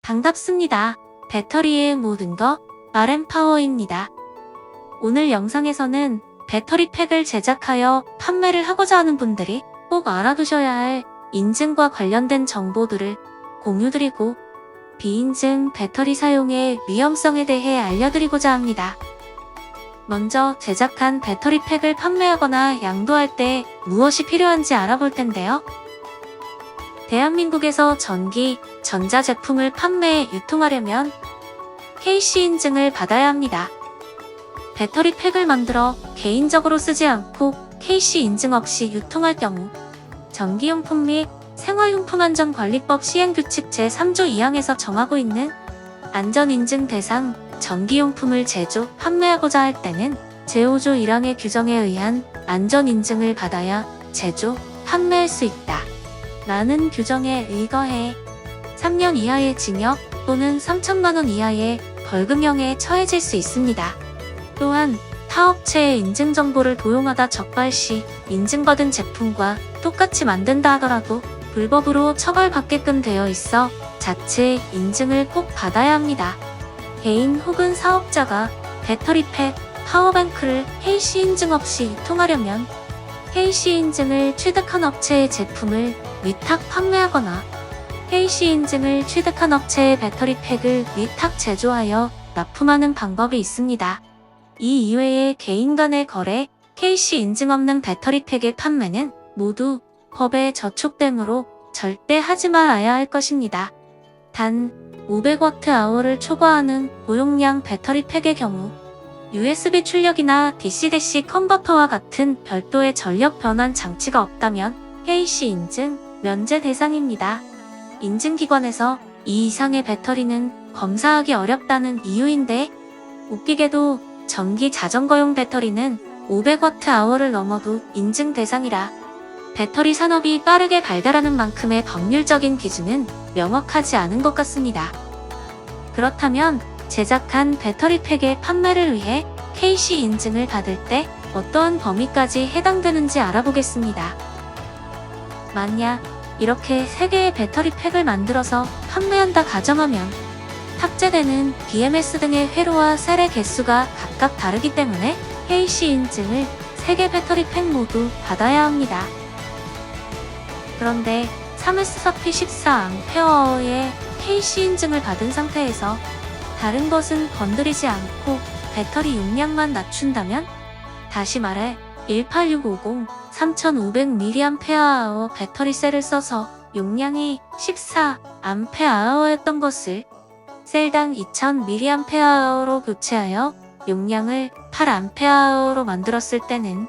반갑습니다. 배터리의 모든 것 RM파워입니다. 오늘 영상에서는 배터리 팩을 제작하여 판매를 하고자 하는 분들이 꼭 알아두셔야 할 인증과 관련된 정보들을 공유드리고 비인증 배터리 사용의 위험성에 대해 알려드리고자 합니다. 먼저 제작한 배터리 팩을 판매하거나 양도할 때 무엇이 필요한지 알아볼 텐데요. 대한민국에서 전기, 전자제품을 판매, 유통하려면 KC 인증을 받아야 합니다. 배터리 팩을 만들어 개인적으로 쓰지 않고 KC 인증 없이 유통할 경우 전기용품 및 생활용품안전관리법 시행규칙 제3조 2항에서 정하고 있는 안전인증 대상 전기용품을 제조, 판매하고자 할 때는 제5조 1항의 규정에 의한 안전인증을 받아야 제조, 판매할 수 있다. 라는 규정에 의거해 3년 이하의 징역 또는 3천만 원 이하의 벌금형에 처해질 수 있습니다. 또한 타 업체의 인증 정보를 도용하다 적발 시 인증받은 제품과 똑같이 만든다 하더라도 불법으로 처벌받게끔 되어 있어 자체 인증을 꼭 받아야 합니다. 개인 혹은 사업자가 배터리 팩, 파워뱅크를 KC 인증 없이 유통하려면 KC 인증을 취득한 업체의 제품을 위탁 판매하거나 KC 인증을 취득한 업체의 배터리 팩을 위탁 제조하여 납품하는 방법이 있습니다. 이 이외의 개인 간의 거래, KC 인증 없는 배터리 팩의 판매는 모두 법에 저촉되므로 절대 하지 말아야 할 것입니다. 단 500Wh를 초과하는 고용량 배터리 팩의 경우 USB 출력이나 DC-DC 컨버터와 같은 별도의 전력 변환 장치가 없다면 KC 인증 면제 대상입니다. 인증기관에서 이 이상의 배터리는 검사하기 어렵다는 이유인데 웃기게도 전기 자전거용 배터리는 500Wh를 넘어도 인증 대상이라 배터리 산업이 빠르게 발달하는 만큼의 법률적인 기준은 명확하지 않은 것 같습니다. 그렇다면 제작한 배터리 팩의 판매를 위해 KC 인증을 받을 때 어떠한 범위까지 해당되는지 알아보겠습니다. 만약 이렇게 3개의 배터리 팩을 만들어서 판매한다 가정하면 탑재되는 BMS 등의 회로와 셀의 개수가 각각 다르기 때문에 KC 인증을 3개 배터리 팩 모두 받아야 합니다. 그런데 3S4P14A의 KC 인증을 받은 상태에서 다른 것은 건드리지 않고 배터리 용량만 낮춘다면 다시 말해 18650 3500mAh 배터리 셀을 써서 용량이 14A였던 것을 셀당 2000mAh로 교체하여 용량을 8A로 만들었을 때는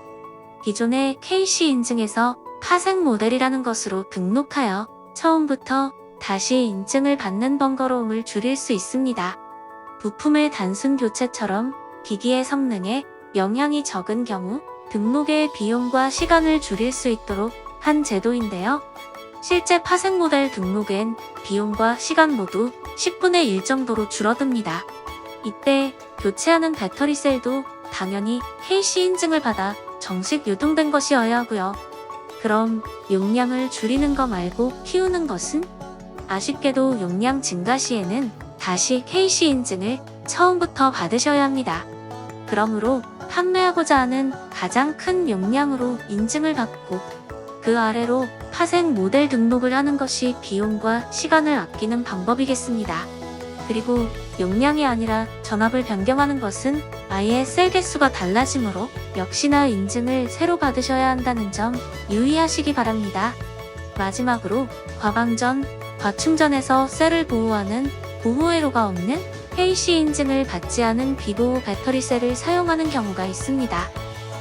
기존의 KC 인증에서 파생 모델이라는 것으로 등록하여 처음부터 다시 인증을 받는 번거로움을 줄일 수 있습니다. 부품의 단순 교체처럼 기기의 성능에 영향이 적은 경우 등록의 비용과 시간을 줄일 수 있도록 한 제도인데요. 실제 파생 모델 등록엔 비용과 시간 모두 10분의 1 정도로 줄어듭니다. 이때 교체하는 배터리 셀도 당연히 KC 인증을 받아 정식 유통된 것이어야 하고요. 그럼 용량을 줄이는 거 말고 키우는 것은? 아쉽게도 용량 증가 시에는 다시 KC 인증을 처음부터 받으셔야 합니다. 그러므로 판매하고자 하는 가장 큰 용량으로 인증을 받고 그 아래로 파생 모델 등록을 하는 것이 비용과 시간을 아끼는 방법이겠습니다. 그리고 용량이 아니라 전압을 변경하는 것은 아예 셀 개수가 달라지므로 역시나 인증을 새로 받으셔야 한다는 점 유의하시기 바랍니다. 마지막으로 과방전, 과충전에서 셀을 보호하는 보호회로가 없는 KC 인증을 받지 않은 비보호 배터리 셀을 사용하는 경우가 있습니다.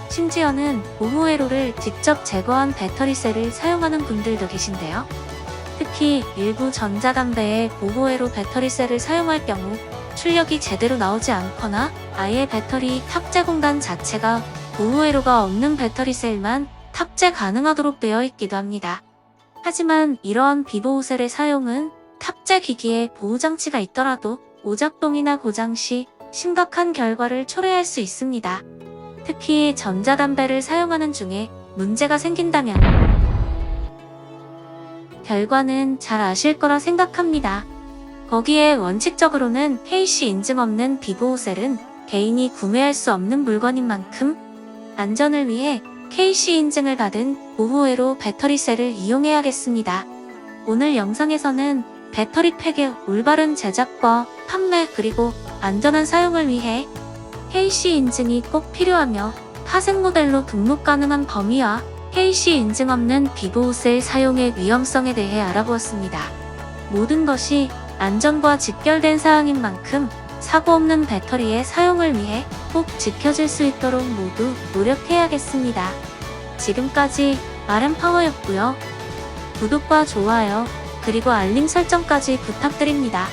심지어는 보호회로를 직접 제거한 배터리 셀을 사용하는 분들도 계신데요. 특히 일부 전자담배의 보호회로 배터리 셀을 사용할 경우 출력이 제대로 나오지 않거나 아예 배터리 탑재 공간 자체가 보호회로가 없는 배터리 셀만 탑재 가능하도록 되어 있기도 합니다. 하지만 이러한 비보호 셀의 사용은 탑재 기기에 보호장치가 있더라도 오작동이나 고장 시 심각한 결과를 초래할 수 있습니다. 특히 전자담배를 사용하는 중에 문제가 생긴다면 결과는 잘 아실 거라 생각합니다. 거기에 원칙적으로는 KC 인증 없는 비보호셀은 개인이 구매할 수 없는 물건인 만큼 안전을 위해 KC 인증을 받은 보호회로 배터리셀을 이용해야겠습니다. 오늘 영상에서는 배터리 팩의 올바른 제작과 판매 그리고 안전한 사용을 위해 KC 인증이 꼭 필요하며 파생 모델로 등록 가능한 범위와 KC 인증 없는 비보호셀 사용의 위험성에 대해 알아보았습니다. 모든 것이 안전과 직결된 사항인 만큼 사고 없는 배터리의 사용을 위해 꼭 지켜질 수 있도록 모두 노력해야겠습니다. 지금까지 RM파워였고요. 구독과 좋아요, 그리고 알림 설정까지 부탁드립니다.